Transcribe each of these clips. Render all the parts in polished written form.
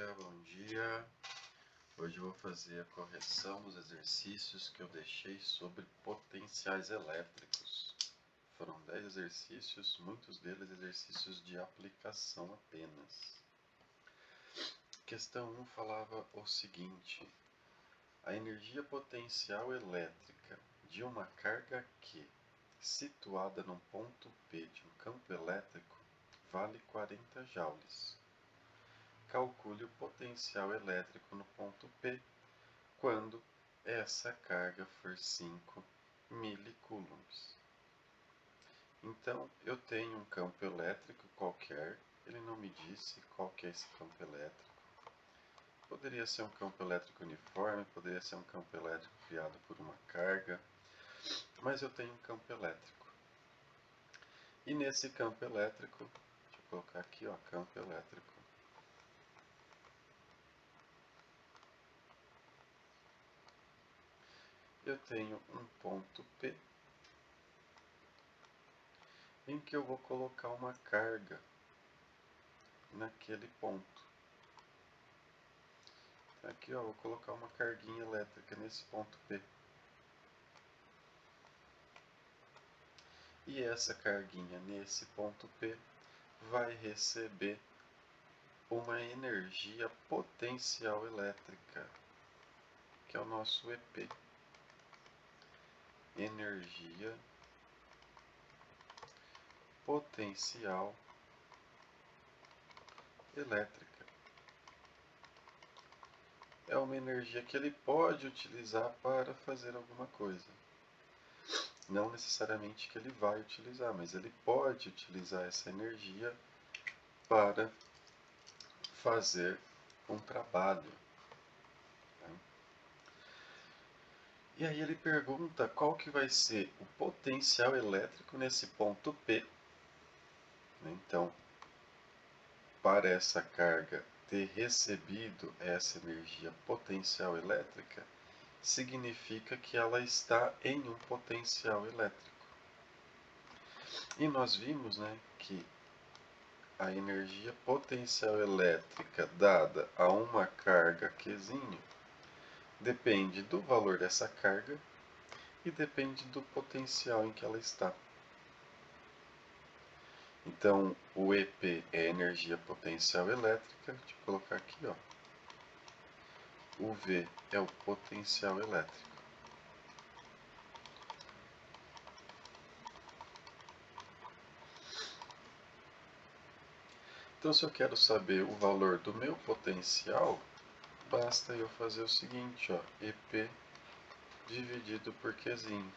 bom dia. Hoje eu vou fazer a correção dos exercícios que eu deixei sobre potenciais elétricos. Foram 10 exercícios, muitos deles exercícios de aplicação apenas. Questão 1 falava o seguinte: a energia potencial elétrica de uma carga Q, situada num ponto P de um campo elétrico, vale 40 joules. Calcule o potencial elétrico no ponto P quando essa carga for 5 milicoulombs. Então, eu tenho um campo elétrico qualquer, ele não me disse qual que é esse campo elétrico. Poderia ser um campo elétrico uniforme, poderia ser um campo elétrico criado por uma carga, mas eu tenho um campo elétrico. E nesse campo elétrico, deixa eu colocar aqui, ó, campo elétrico. Eu tenho um ponto P em que eu vou colocar uma carga naquele ponto. Aqui, ó, vou colocar uma carguinha elétrica nesse ponto P. E essa carguinha nesse ponto P vai receber uma energia potencial elétrica, que é o nosso EP. Energia potencial elétrica. É uma energia que ele pode utilizar para fazer alguma coisa. Não necessariamente que ele vai utilizar, mas ele pode utilizar essa energia para fazer um trabalho. E aí ele pergunta qual que vai ser o potencial elétrico nesse ponto P. Então, para essa carga ter recebido essa energia potencial elétrica, significa que ela está em um potencial elétrico. E nós vimos, que a energia potencial elétrica dada a uma carga Qzinho depende do valor dessa carga e depende do potencial em que ela está. Então, o EP é energia potencial elétrica. Deixa eu colocar aqui, ó. O V é o potencial elétrico. Então, se eu quero saber o valor do meu potencial, basta eu fazer o seguinte, ó, EP dividido por Qzinho.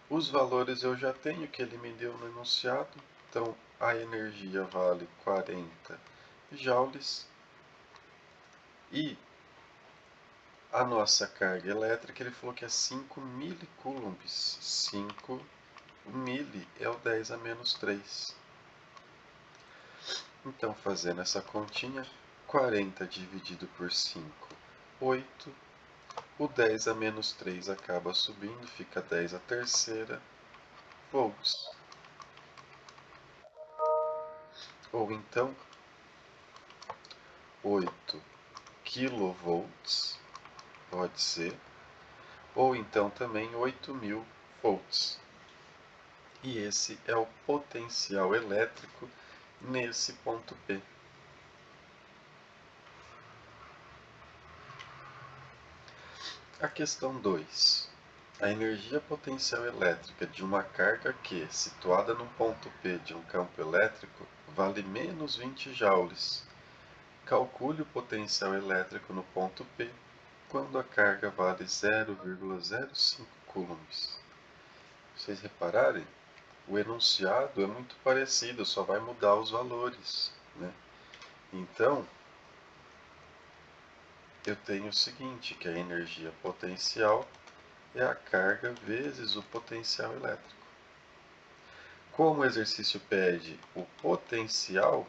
Os valores eu já tenho, que ele me deu no enunciado. Então, a energia vale 40 joules. E a nossa carga elétrica, ele falou que é 5 milicoulombs. 5 mili é o 10 a menos 3. Então, fazendo essa continha, 40 dividido por 5, 8. O 10 a menos 3 acaba subindo, fica 10 a terceira volts. Ou então, 8 kilovolts, pode ser. Ou então também 8.000 volts. E esse é o potencial elétrico nesse ponto P. A questão 2. A energia potencial elétrica de uma carga Q situada num ponto P de um campo elétrico vale menos 20 joules. Calcule o potencial elétrico no ponto P quando a carga vale 0,05 coulombs. Vocês repararem, o enunciado é muito parecido, só vai mudar os valores, Então, eu tenho o seguinte, que a energia potencial é a carga vezes o potencial elétrico. Como o exercício pede o potencial,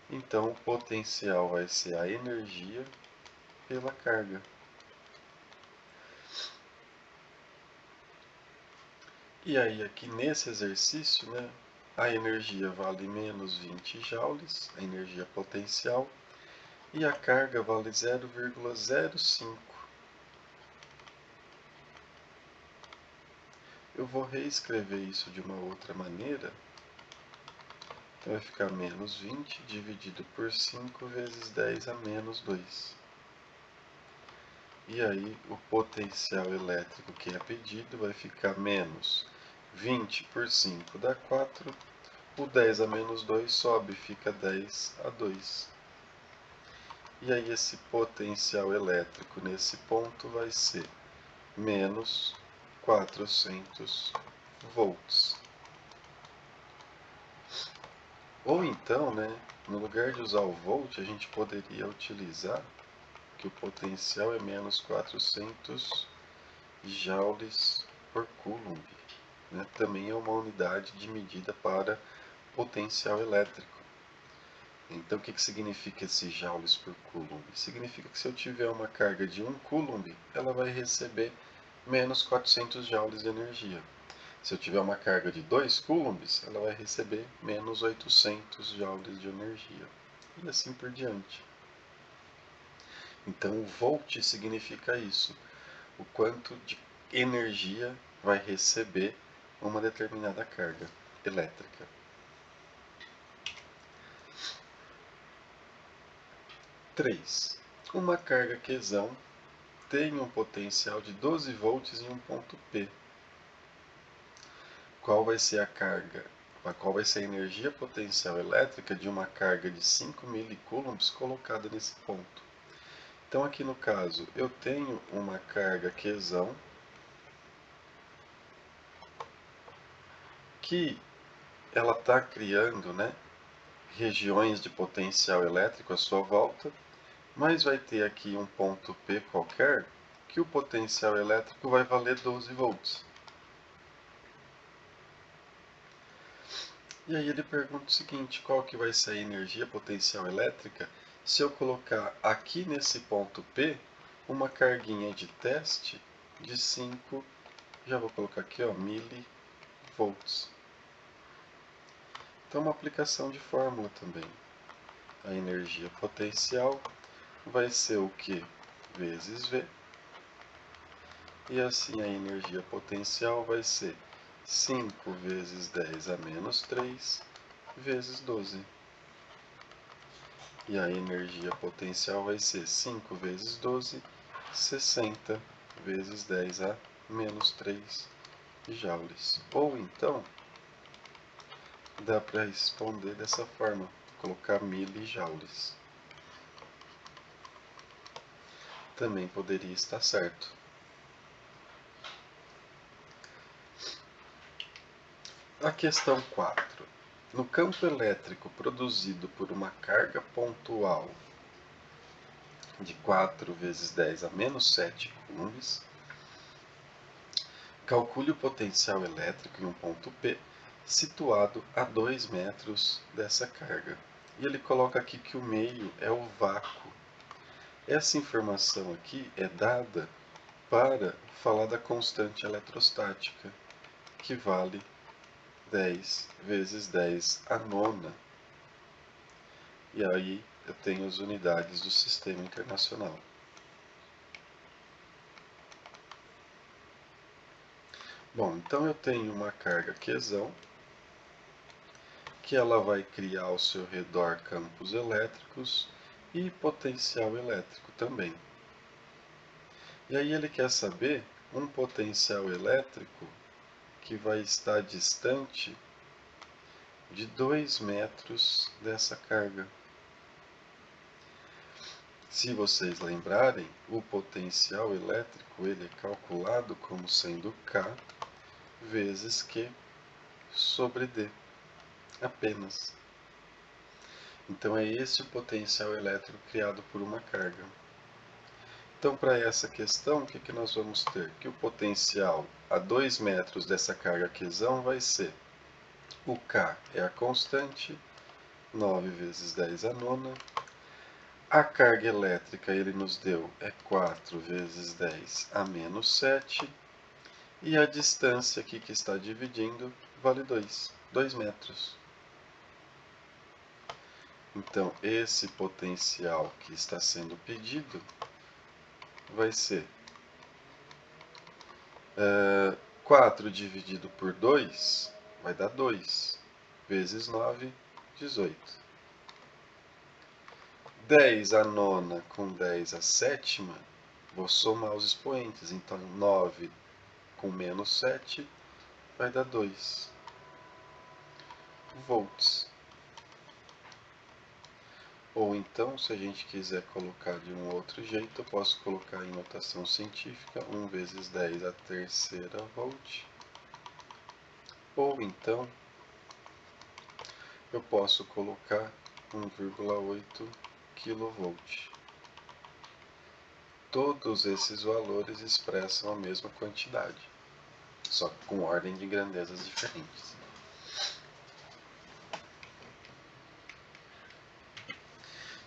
então o potencial vai ser a energia pela carga. E aí aqui nesse exercício, a energia vale menos 20 joules, a energia potencial, e a carga vale 0,05. Eu vou reescrever isso de uma outra maneira. Então vai ficar menos 20 dividido por 5 vezes 10 a menos 2. E aí o potencial elétrico que é pedido vai ficar menos 20 por 5 dá 4. O 10 a menos 2 sobe, fica 10 a 2. E aí esse potencial elétrico nesse ponto vai ser menos 400 volts. Ou então, no lugar de usar o volt, a gente poderia utilizar que o potencial é menos 400 joules por coulomb. Também é uma unidade de medida para potencial elétrico. Então, o que significa esse joules por coulomb? Significa que se eu tiver uma carga de 1 coulomb, ela vai receber menos 400 joules de energia. Se eu tiver uma carga de 2 coulombs, ela vai receber menos 800 joules de energia. E assim por diante. Então, o volt significa isso. O quanto de energia vai receber uma determinada carga elétrica. 3. Uma carga Qzão tem um potencial de 12 volts em um ponto P. Qual vai ser a carga? Qual vai ser a energia potencial elétrica de uma carga de 5 milicoulombs colocada nesse ponto? Então aqui no caso, eu tenho uma carga Qzão que ela está criando regiões de potencial elétrico à sua volta, mas vai ter aqui um ponto P qualquer que o potencial elétrico vai valer 12 volts. E aí ele pergunta o seguinte, qual que vai ser a energia potencial elétrica se eu colocar aqui nesse ponto P uma carguinha de teste de 5, já vou colocar aqui, milivolts. Então, uma aplicação de fórmula também. A energia potencial vai ser o Q vezes V. E assim a energia potencial vai ser 5 vezes 10 a menos 3 vezes 12. E a energia potencial vai ser 5 vezes 12, 60 vezes 10 a menos 3 joules. Ou então, dá para responder dessa forma, colocar milijoules. Também poderia estar certo. A questão 4. No campo elétrico produzido por uma carga pontual de 4 vezes 10 a menos 7 coulombs, calcule o potencial elétrico em um ponto P situado a 2 metros dessa carga. E ele coloca aqui que o meio é o vácuo. Essa informação aqui é dada para falar da constante eletrostática, que vale 10 vezes 10 a nona. E aí eu tenho as unidades do sistema internacional. Bom, então eu tenho uma carga Qzão, que ela vai criar ao seu redor campos elétricos e potencial elétrico também. E aí ele quer saber um potencial elétrico que vai estar distante de 2 metros dessa carga. Se vocês lembrarem, o potencial elétrico ele é calculado como sendo K vezes Q sobre D, apenas. Então é esse o potencial elétrico criado por uma carga. Então, para essa questão, o que nós vamos ter? Que o potencial a 2 metros dessa carga Qzão vai ser o K é a constante, 9 vezes 10 a nona. A carga elétrica ele nos deu é 4 vezes 10 a menos 7. E a distância aqui que está dividindo vale 2. 2 metros. Então, esse potencial que está sendo pedido vai ser 4 dividido por 2 vai dar 2, vezes 9, 18. 10 a nona com 10 a sétima, vou somar os expoentes, então 9 com menos 7 vai dar 2 volts. Ou então, se a gente quiser colocar de um outro jeito, eu posso colocar em notação científica 1 vezes 10 a terceira volt. Ou então, eu posso colocar 1,8 kV. Todos esses valores expressam a mesma quantidade, só que com ordem de grandezas diferentes.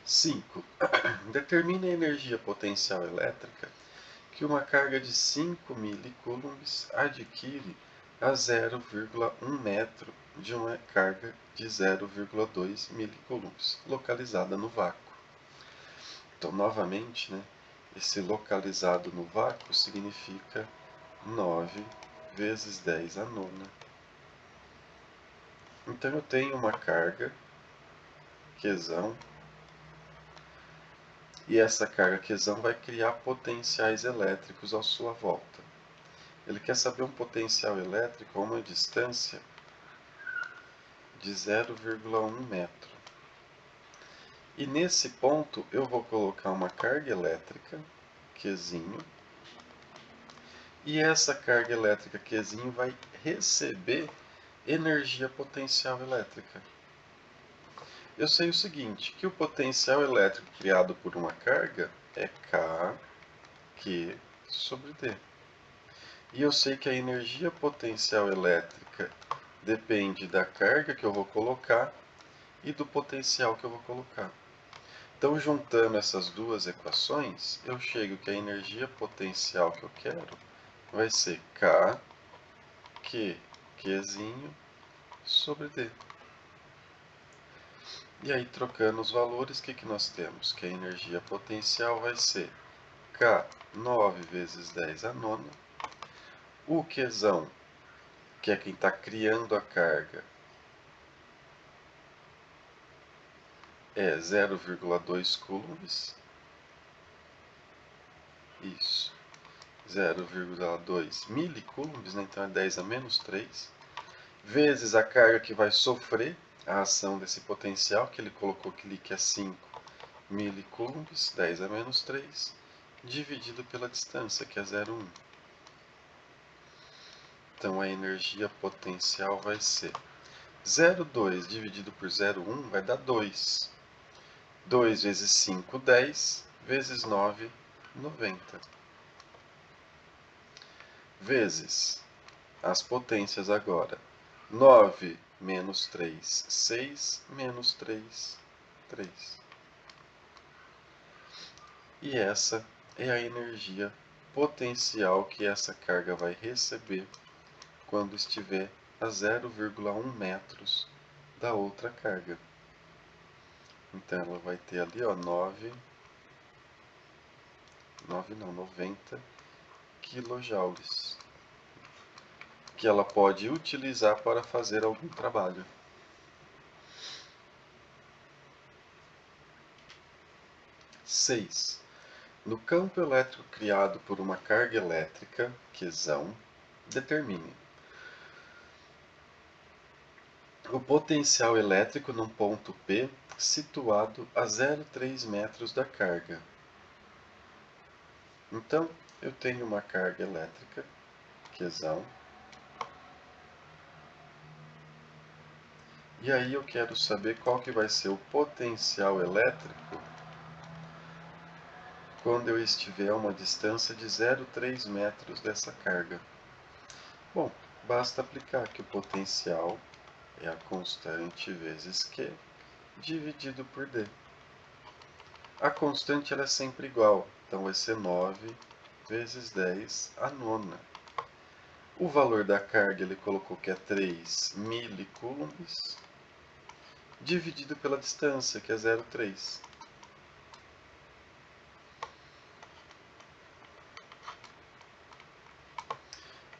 5. Determine a energia potencial elétrica que uma carga de 5 milicoulombs adquire a 0,1 metro de uma carga de 0,2 milicoulombs, localizada no vácuo. Então, novamente, esse localizado no vácuo significa 9 vezes 10 a nona. Então, eu tenho uma carga, Qzão, e essa carga Qzão vai criar potenciais elétricos à sua volta. Ele quer saber um potencial elétrico a uma distância de 0,1 metro. E nesse ponto eu vou colocar uma carga elétrica, Qzinho, e essa carga elétrica Qzinho vai receber energia potencial elétrica. Eu sei o seguinte, que o potencial elétrico criado por uma carga é Kq sobre D. E eu sei que a energia potencial elétrica depende da carga que eu vou colocar e do potencial que eu vou colocar. Então, juntando essas duas equações, eu chego que a energia potencial que eu quero vai ser Qzinho sobre D. E aí, trocando os valores, o que nós temos? Que a energia potencial vai ser K 9 vezes 10 a nona. O Qzão, que é quem está criando a carga, é 0,2 coulombs. Isso. 0,2 milicoulombs, então é 10 a menos 3, vezes a carga que vai sofrer a ação desse potencial, que ele colocou que é 5 milicoulombs, 10 a menos 3, dividido pela distância, que é 0,1. Então a energia potencial vai ser 0,2 dividido por 0,1 vai dar 2. 2 vezes 5, 10, vezes 9, 90. Vezes as potências agora. 9 menos 3, 6, menos 3, 3. E essa é a energia potencial que essa carga vai receber quando estiver a 0,1 metros da outra carga. Então ela vai ter ali 90 quilojoules, que ela pode utilizar para fazer algum trabalho. 6. No campo elétrico criado por uma carga elétrica, Qzão, determine o potencial elétrico num ponto P situado a 0,3 metros da carga. Então, eu tenho uma carga elétrica, Qzão, e aí eu quero saber qual que vai ser o potencial elétrico quando eu estiver a uma distância de 0,3 metros dessa carga. Bom, basta aplicar que o potencial é a constante vezes Q dividido por D. A constante ela é sempre igual, então vai ser 9 vezes 10 a nona. O valor da carga ele colocou que é 3 milicoulombs, dividido pela distância, que é 0,3.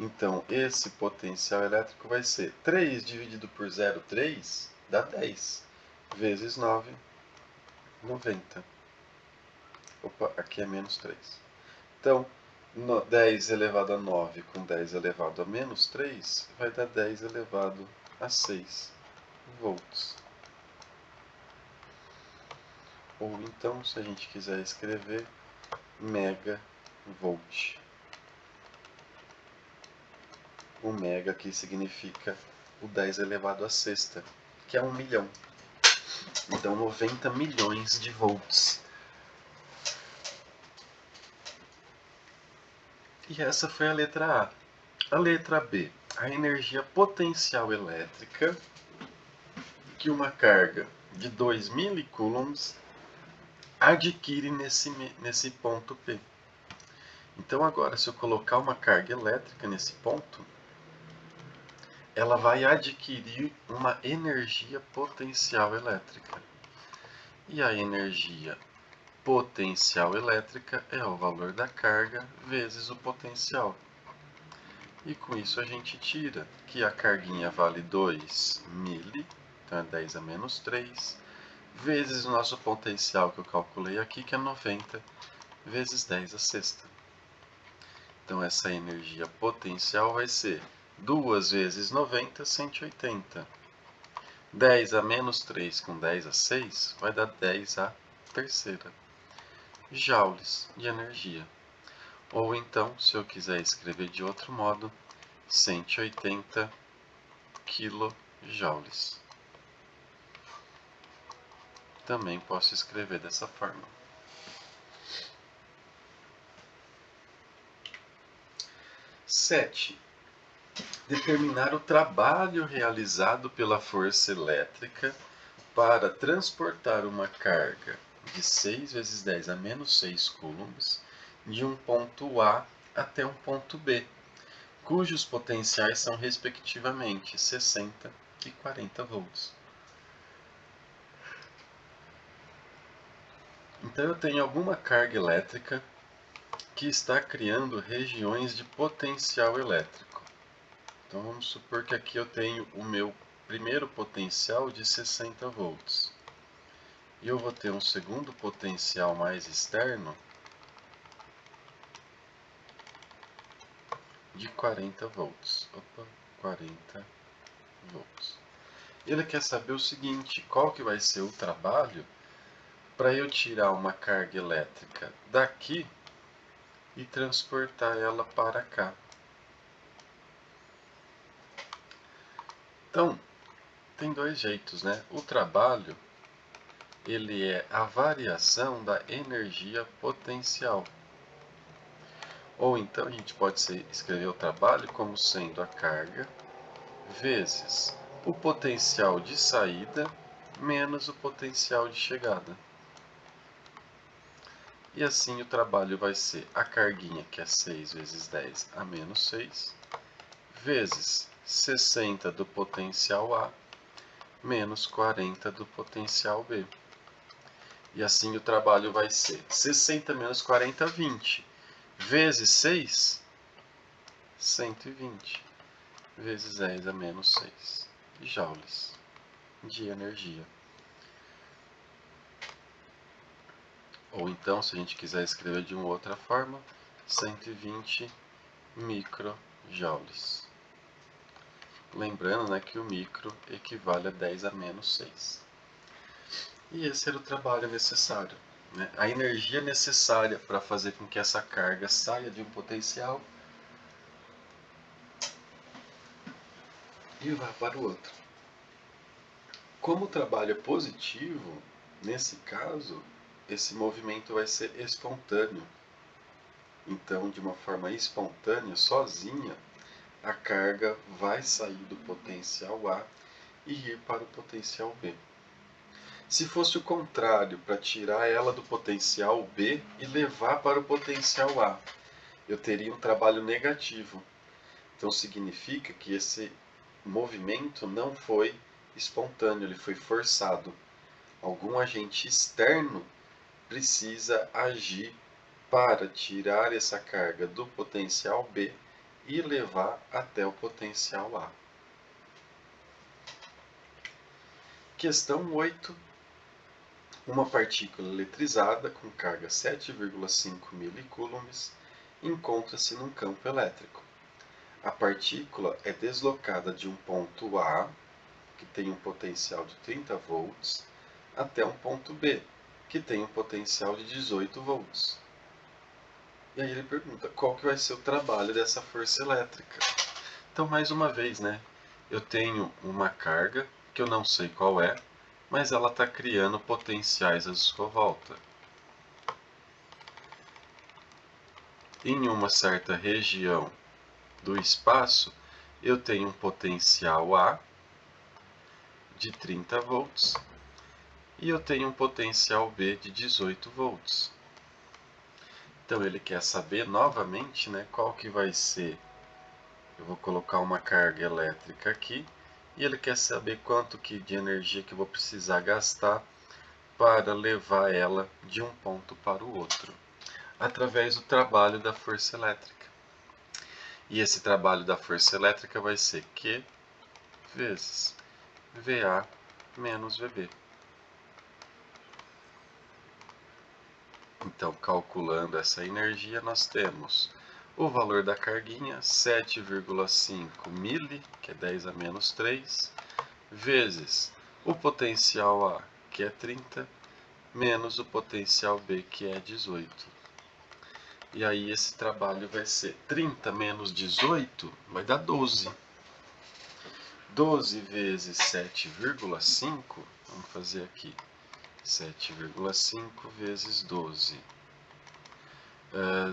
Então, esse potencial elétrico vai ser 3 dividido por 0,3 dá 10, vezes 9, 90. Opa, aqui é menos 3. Então, 10 elevado a 9 com 10 elevado a menos 3 vai dar 10 elevado a 6 volts. Ou então, se a gente quiser escrever, megavolt. O mega aqui significa o 10 elevado a sexta, que é 1 milhão. Então, 90 milhões de volts. E essa foi a letra A. A letra B, a energia potencial elétrica que uma carga de 2 milicoulombs adquire nesse ponto P. Então agora, se eu colocar uma carga elétrica nesse ponto, ela vai adquirir uma energia potencial elétrica. E a energia potencial elétrica é o valor da carga vezes o potencial. E com isso a gente tira que a carguinha vale 2 mili, então é 10 a menos 3, vezes o nosso potencial que eu calculei aqui, que é 90, vezes 10 a sexta. Então essa energia potencial vai ser 2 vezes 90, 180. 10 a menos 3 com 10 a 6 vai dar 10 a terceira joules de energia. Ou então, se eu quiser escrever de outro modo, 180 quilojoules. Também posso escrever dessa forma. 7. Determinar o trabalho realizado pela força elétrica para transportar uma carga de 6 vezes 10 a menos 6 coulombs de um ponto A até um ponto B, cujos potenciais são respectivamente 60 e 40 volts. Então eu tenho alguma carga elétrica que está criando regiões de potencial elétrico. Então vamos supor que aqui eu tenho o meu primeiro potencial de 60 volts. E eu vou ter um segundo potencial mais externo de 40 volts. Opa, 40 volts. Ele quer saber o seguinte, qual que vai ser o trabalho para eu tirar uma carga elétrica daqui e transportar ela para cá. Então, tem dois jeitos, né? O trabalho, ele é a variação da energia potencial. Ou então a gente pode escrever o trabalho como sendo a carga vezes o potencial de saída menos o potencial de chegada. E assim o trabalho vai ser a carguinha, que é 6 vezes 10 a menos 6, vezes 60 do potencial A menos 40 do potencial B. E assim o trabalho vai ser 60 menos 40, 20. Vezes 6, 120. Vezes 10 a menos 6 joules de energia. Ou então, se a gente quiser escrever de uma outra forma, 120 microjoules. Lembrando, né, que o micro equivale a 10 a menos 6. E esse era o trabalho necessário, né? A energia necessária para fazer com que essa carga saia de um potencial e vá para o outro. Como o trabalho é positivo, nesse caso, esse movimento vai ser espontâneo. Então, de uma forma espontânea, sozinha, a carga vai sair do potencial A e ir para o potencial B. Se fosse o contrário, para tirar ela do potencial B e levar para o potencial A, eu teria um trabalho negativo. Então significa que esse movimento não foi espontâneo, ele foi forçado. Algum agente externo precisa agir para tirar essa carga do potencial B e levar até o potencial A. Questão 8. Uma partícula eletrizada com carga 7,5 milicoulombs encontra-se num campo elétrico. A partícula é deslocada de um ponto A, que tem um potencial de 30 volts, até um ponto B, que tem um potencial de 18 volts. E aí ele pergunta, qual que vai ser o trabalho dessa força elétrica? Então, mais uma vez, eu tenho uma carga, que eu não sei qual é, mas ela está criando potenciais à sua volta. Em uma certa região do espaço, eu tenho um potencial A de 30 volts e eu tenho um potencial B de 18 volts. Então ele quer saber novamente, qual que vai ser. Eu vou colocar uma carga elétrica aqui e ele quer saber quanto de energia que eu vou precisar gastar para levar ela de um ponto para o outro, através do trabalho da força elétrica. E esse trabalho da força elétrica vai ser Q vezes VA menos VB. Então, calculando essa energia, nós temos o valor da carguinha, 7,5 mili, que é 10 a menos 3, vezes o potencial A, que é 30, menos o potencial B, que é 18. E aí esse trabalho vai ser 30 menos 18, vai dar 12. 12 vezes 7,5, vamos fazer aqui, 7,5 vezes 12.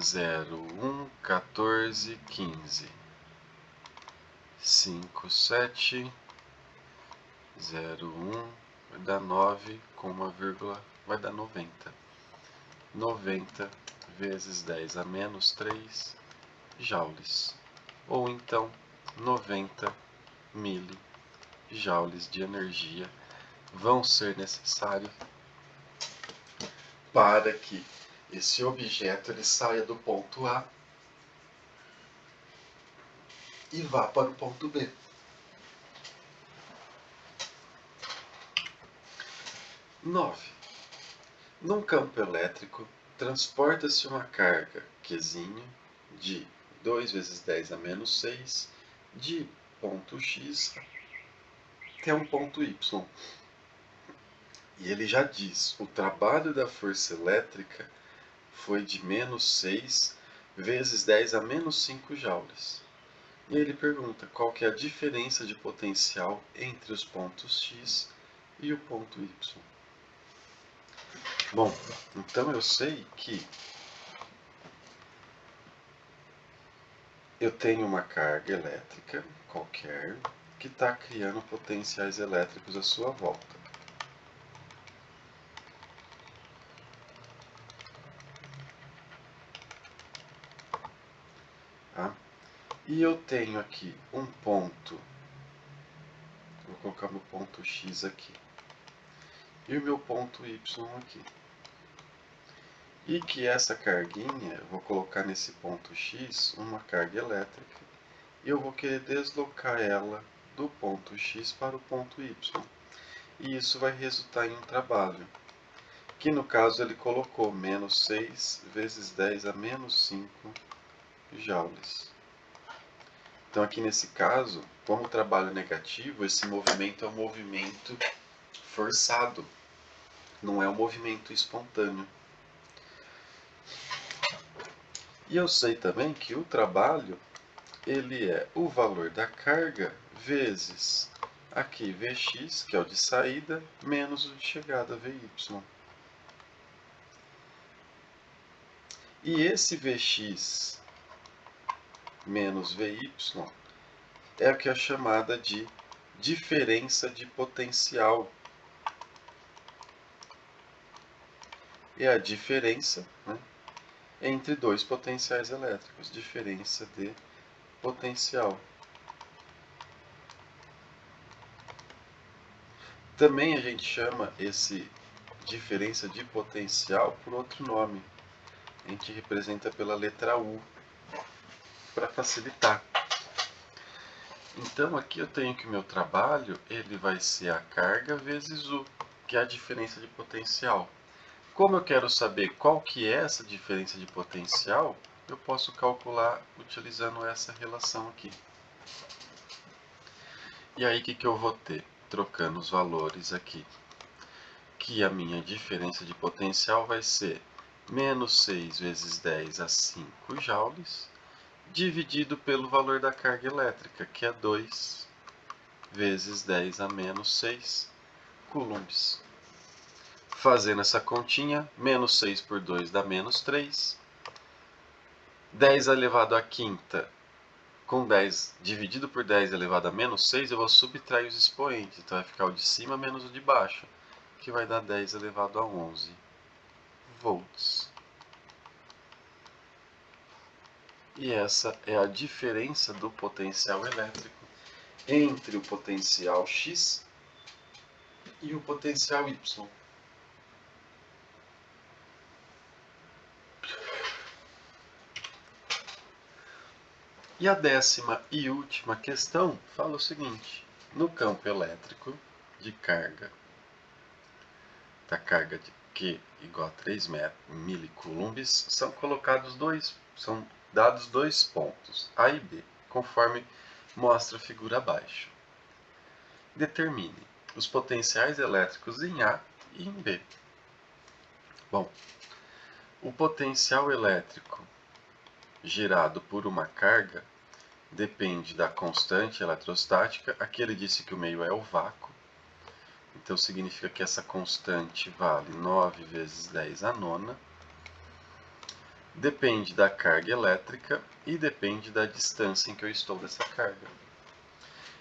0, 1, 14, 15. 5, 7, 0, 1, vai dar 9, com uma vírgula, vai dar 90. 90 vezes 10 a menos 3 joules. Ou então 90 milijoules de energia vão ser necessários para que esse objeto ele saia do ponto A e vá para o ponto B. Num campo elétrico, transporta-se uma carga Qzinho de 2 vezes 10 a menos 6 de ponto X até um ponto Y. E ele já diz, o trabalho da força elétrica foi de menos 6 vezes 10 a menos 5 joules. E ele pergunta qual que é a diferença de potencial entre os pontos X e o ponto Y. Bom, então eu sei que eu tenho uma carga elétrica qualquer que está criando potenciais elétricos à sua volta. Tá? E eu tenho aqui um ponto, vou colocar meu ponto X aqui, e o meu ponto Y aqui. E que essa carguinha, eu vou colocar nesse ponto X uma carga elétrica, e eu vou querer deslocar ela do ponto X para o ponto Y. E isso vai resultar em um trabalho, que no caso ele colocou menos 6 vezes 10 a menos 5 joules. Então aqui nesse caso, como trabalho negativo, esse movimento é um movimento forçado, não é um movimento espontâneo. E eu sei também que o trabalho ele é o valor da carga vezes aqui Vx, que é o de saída, menos o de chegada, Vy. E esse Vx menos Vy é o que é chamada de diferença de potencial. É a diferença entre dois potenciais elétricos, diferença de potencial. Também a gente chama esse diferença de potencial por outro nome. A gente representa pela letra U, para facilitar. Então aqui eu tenho que o meu trabalho ele vai ser a carga vezes U, que é a diferença de potencial. Como eu quero saber qual que é essa diferença de potencial, eu posso calcular utilizando essa relação aqui. E aí o que eu vou ter? Trocando os valores aqui. Que a minha diferença de potencial vai ser menos 6 vezes 10 a 5 joules, dividido pelo valor da carga elétrica, que é 2 vezes 10 a menos 6 coulombs. Fazendo essa continha, menos 6 por 2 dá menos 3. 10 elevado à quinta, com 10 dividido por 10 elevado a menos 6, eu vou subtrair os expoentes. Então vai ficar o de cima menos o de baixo, que vai dar 10 elevado a 11 volts. E essa é a diferença do potencial elétrico entre o potencial X e o potencial Y. E a 10ª e última questão fala o seguinte: no campo elétrico de carga, da carga de Q igual a 3 milicoulombs, são dados dois pontos, A e B, conforme mostra a figura abaixo. Determine os potenciais elétricos em A e em B. Bom, o potencial elétrico gerado por uma carga depende da constante eletrostática. Aqui ele disse que o meio é o vácuo, então significa que essa constante vale 9 vezes 10 a nona. Depende da carga elétrica e depende da distância em que eu estou dessa carga.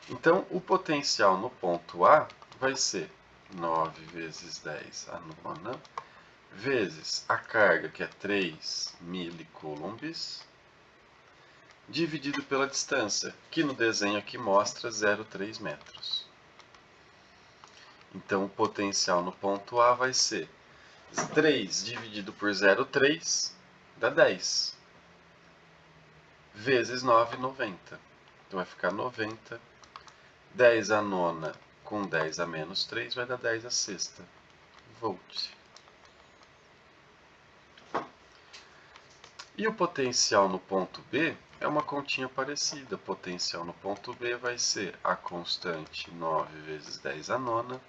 Então, o potencial no ponto A vai ser 9 vezes 10 a nona, vezes a carga, que é 3 milicoulombs, dividido pela distância, que no desenho aqui mostra 0,3 metros. Então, o potencial no ponto A vai ser 3 dividido por 0,3 dá 10, vezes 9, 90. Então, vai ficar 90. 10 a nona com 10 a menos 3 vai dar 10 a sexta volt. E o potencial no ponto B é uma continha parecida. O potencial no ponto B vai ser a constante 9 vezes 10 a nona,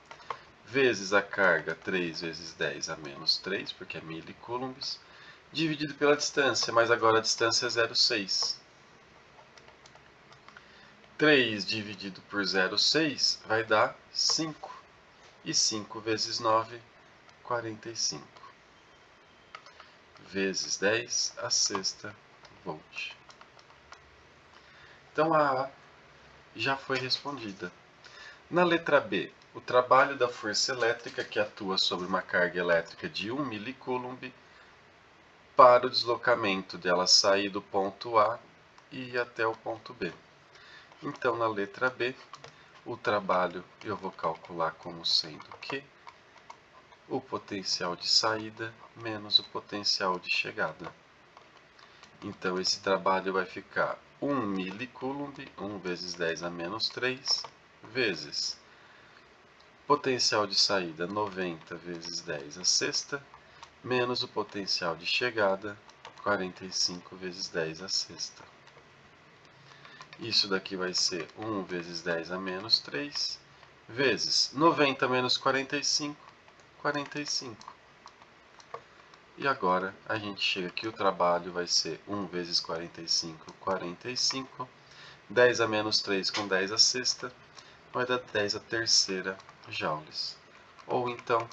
vezes a carga 3 vezes 10 a menos 3, porque é milicoulombs, dividido pela distância, mas agora a distância é 0,6. 3 dividido por 0,6 vai dar 5. E 5 vezes 9, 45. Vezes 10 a sexta volt. Então a A já foi respondida. Na letra B, o trabalho da força elétrica que atua sobre uma carga elétrica de 1 milicoulomb para o deslocamento dela sair do ponto A e ir até o ponto B. Então, na letra B, o trabalho eu vou calcular como sendo que o potencial de saída menos o potencial de chegada. Então, esse trabalho vai ficar 1 milicoulomb, 1 vezes 10 a menos 3, vezes potencial de saída 90 vezes 10 a sexta, menos o potencial de chegada 45 vezes 10 a sexta. Isso daqui vai ser 1 vezes 10 a menos 3, vezes 90 menos 45, 45. E agora a gente chega aqui, o trabalho vai ser 1 vezes 45, 45. 10 a menos 3 com 10 a sexta, vai dar 10 a terceira joules. Ou então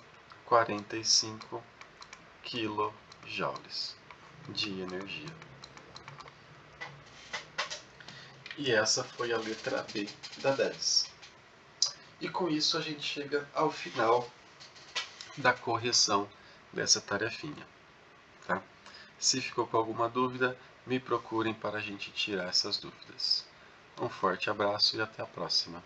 45 quilojoules de energia. E essa foi a letra B da 10. E com isso a gente chega ao final da correção dessa tarefinha. Tá? Se ficou com alguma dúvida, me procurem para a gente tirar essas dúvidas. Um forte abraço e até a próxima!